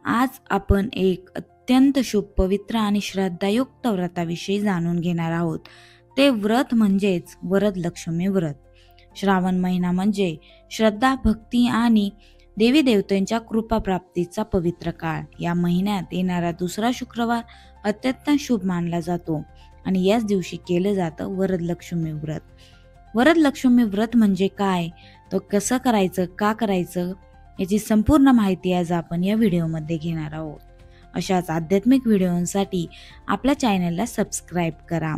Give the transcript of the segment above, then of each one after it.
आज आपण एक अत्यंत शुभ, पवित्र आणि श्रद्धायुक्त व्रताविषयी जाणून घेणार आहोत. ते व्रत म्हणजेच वरदलक्ष्मी व्रत. श्रावण महिना म्हणजे श्रद्धा, भक्ती आणि देवी देवतांच्या कृपा प्राप्तीचा पवित्र काळ. या महिन्यात येणारा दुसरा शुक्रवार अत्यंत शुभ मानला जातो आणि याच दिवशी केलं जातं वरदलक्ष्मी व्रत. वरदलक्ष्मी व्रत म्हणजे काय, तो कसं करायचं, का करायचं, याची संपूर्ण माहिती आज आपण या व्हिडिओमध्ये घेणार आहोत. अशाच आध्यात्मिक व्हिडिओंसाठी आपल्या चॅनलला सबस्क्राईब करा.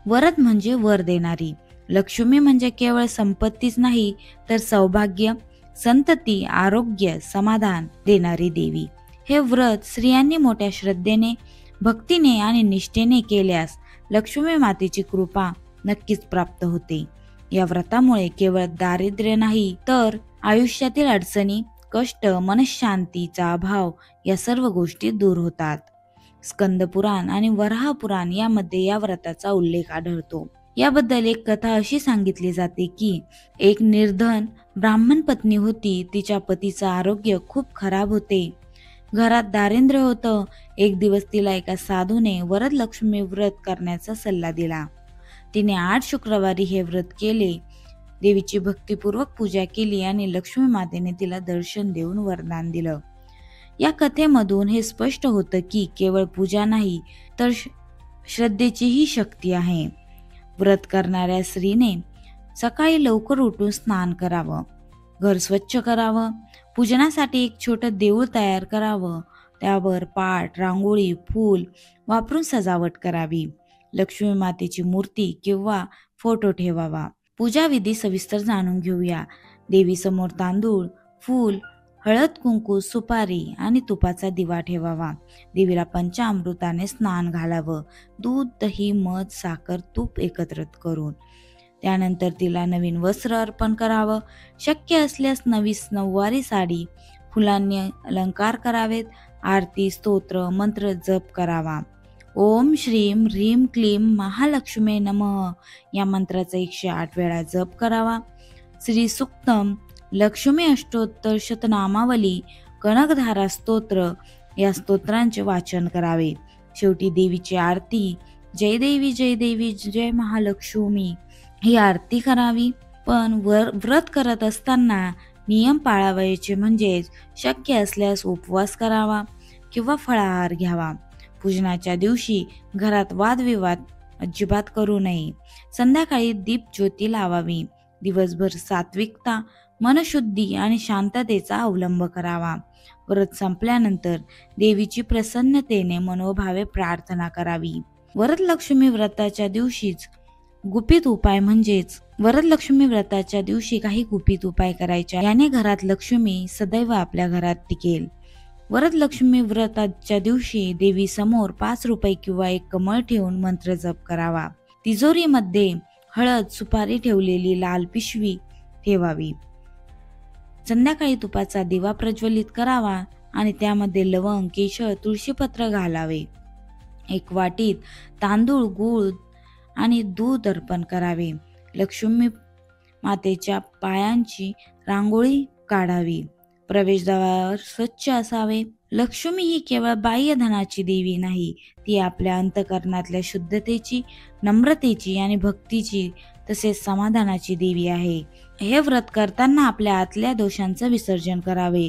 वरद म्हणजे वर देणारी. लक्ष्मी म्हणजे केवळ संपत्तीच नाही तर सौभाग्य, संतती, आरोग्य, समाधान देणारी देवी. हे व्रत स्त्रियांनी मोठ्या श्रद्धेने, भक्तीने आणि निष्ठेने केल्यास लक्ष्मी मातेची कृपा नक्कीच प्राप्त होते. या व्रतामुळे केवळ दारिद्र्य नाही तर आयुष्यातील अडचणी, कष्ट, मनशांतीचा अभाव या सर्व गोष्टी दूर होतात. स्कंद पुराण आणि वराह पुराण यामध्ये या व्रताचा उल्लेख आढळतो. याबद्दल एक कथा अशी सांगितली जाते की एक निर्धन ब्राह्मण पत्नी होती. तिच्या पतीचं आरोग्य खूप खराब होते. घरात दारिद्र्य होतं. एक दिवस तिला एका साधूने वरदलक्ष्मी व्रत करण्याचा सल्ला दिला. तिने 8 शुक्रवारी हे व्रत केले. देवीची भक्तिपूर्वक पूजा केली आणि लक्ष्मी मातेने तिला दर्शन देऊन वरदान दिलं. या कथेमधून हे स्पष्ट होतं की केवळ पूजा नाही तर श्रद्धेचीही शक्ती आहे. व्रत करणाऱ्या स्त्रीने सकाळी लवकर उठून स्नान करावं, घर स्वच्छ करावं, पूजनासाठी एक छोटं देऊळ तयार करावं, त्यावर पाट, रांगोळी, फूल वापरून सजावट करावी, लक्ष्मी मातेची मूर्ती किंवा फोटो ठेवावा. पूजा विधी सविस्तर जाणून घेऊया. देवीसमोर तांदूळ, फूल, हळद, कुंकू, सुपारी आणि तुपाचा दिवा ठेवावा. देवीला पंचामृताने स्नान घालावं. दूध, दही, मध, साखर, तूप एकत्रित करून. त्यानंतर तिला नवीन वस्त्र अर्पण करावं. शक्य असल्यास नऊवारी साडी, फुलांनी अलंकार करावेत. आरती, स्तोत्र, मंत्र जप करावा. ओम श्रीम ह्रीम क्लीम महालक्ष्मी नमः या मंत्राचा 108 वेळा जप करावा. श्री सुक्तम, लक्ष्मी अष्टोत्तर शतनामावली, कनकधारा स्तोत्र या स्तोत्रांचे वाचन करावे. शेवटी देवीची आरती, जय देवी जय देवी जय महालक्ष्मी ही आरती करावी. पण व्रत करत असताना नियम पाळावयाचे म्हणजेच शक्य असल्यास उपवास करावा किंवा फळाहार घ्यावा. पूजनाच्या दिवशी घरात वादविवाद अजिबात करू नये. संध्याकाळी दीपज्योती लावावी. दिवसभर सात्विकता, मनशुद्धी आणि शांततेचा अवलंब करावा. व्रत संपल्यानंतर देवीची प्रसन्नतेने मनोभावे प्रार्थना करावी. वरदलक्ष्मी व्रताच्या दिवशीच गुपित उपाय म्हणजेच वरदलक्ष्मी व्रताच्या दिवशी काही गुपित उपाय करायचे. याने घरात लक्ष्मी सदैव आपल्या घरात टिकेल. वरदलक्ष्मी व्रताच्या दिवशी देवी समोर 5 रुपये किंवा एक कमळ ठेवून मंत्र जप करावा. तिजोरीमध्ये हळद, सुपारी ठेवलेली लाल पिशवी ठेवावी. संध्याकाळी तुपाचा दिवा प्रज्वलित करावा आणि त्यामध्ये लवंग, केशर, तुळशीपत्र घालावे. एक वाटीत तांदूळ, गूळ आणि दूध अर्पण करावे. लक्ष्मी मातेच्या पायांची रांगोळी काढावी. प्रवेशद्वार स्वच्छ असावे. लक्ष्मी ही केवळ बाह्य धनाची देवी नाही, ती आपल्या अंतःकरणातल्या शुद्धतेची, नम्रतेची आणि भक्तीची तसेच समाधानाची देवी आहे. हे व्रत करताना आपल्या आतल्या दोषांचं विसर्जन करावे.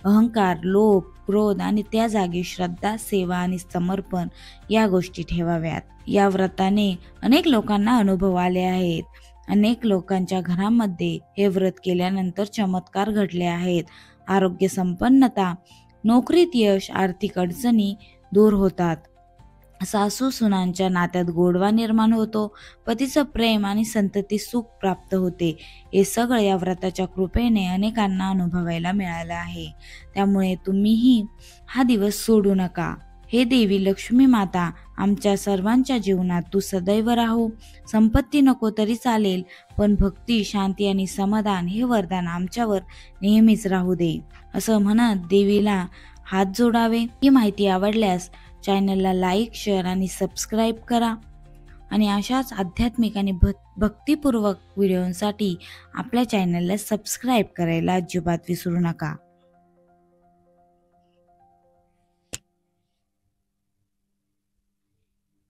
अहंकार, लोभ, क्रोध आणि त्या जागी श्रद्धा, सेवा आणि समर्पण या गोष्टी ठेवाव्यात. या व्रताने अनेक लोकांना अनुभव आले आहेत. अनेक लोकांच्या घरामध्ये हे व्रत केल्यानंतर चमत्कार घडले आहेत. आरोग्य, संपन्नता, नोकरीत यश, आर्थिक अडचणी दूर होतात. सासू सुनांच्या नात्यात गोडवा निर्माण होतो. पतीचं प्रेम आणि संतती सुख प्राप्त होते. हे सगळं या व्रताच्या कृपेने अनेकांना अनुभवायला मिळालं आहे. त्यामुळे तुम्हीही हा दिवस सोडू नका. हे देवी लक्ष्मी माता, आमच्या सर्वांच्या जीवनात तू सदैव राहू. संपत्ती नको तरी चालेल, पण भक्ती, शांती आणि समाधान हे वरदान आमच्यावर नेहमीच राहू दे, असं म्हणत देवीला हात जोडावे. ही माहिती आवडल्यास चॅनलला लाईक, शेअर आणि सबस्क्राईब करा. आणि अशाच आध्यात्मिक आणि भक्तिपूर्वक व्हिडिओंसाठी आपल्या चॅनलला सबस्क्राईब करायला अजिबात विसरू नका.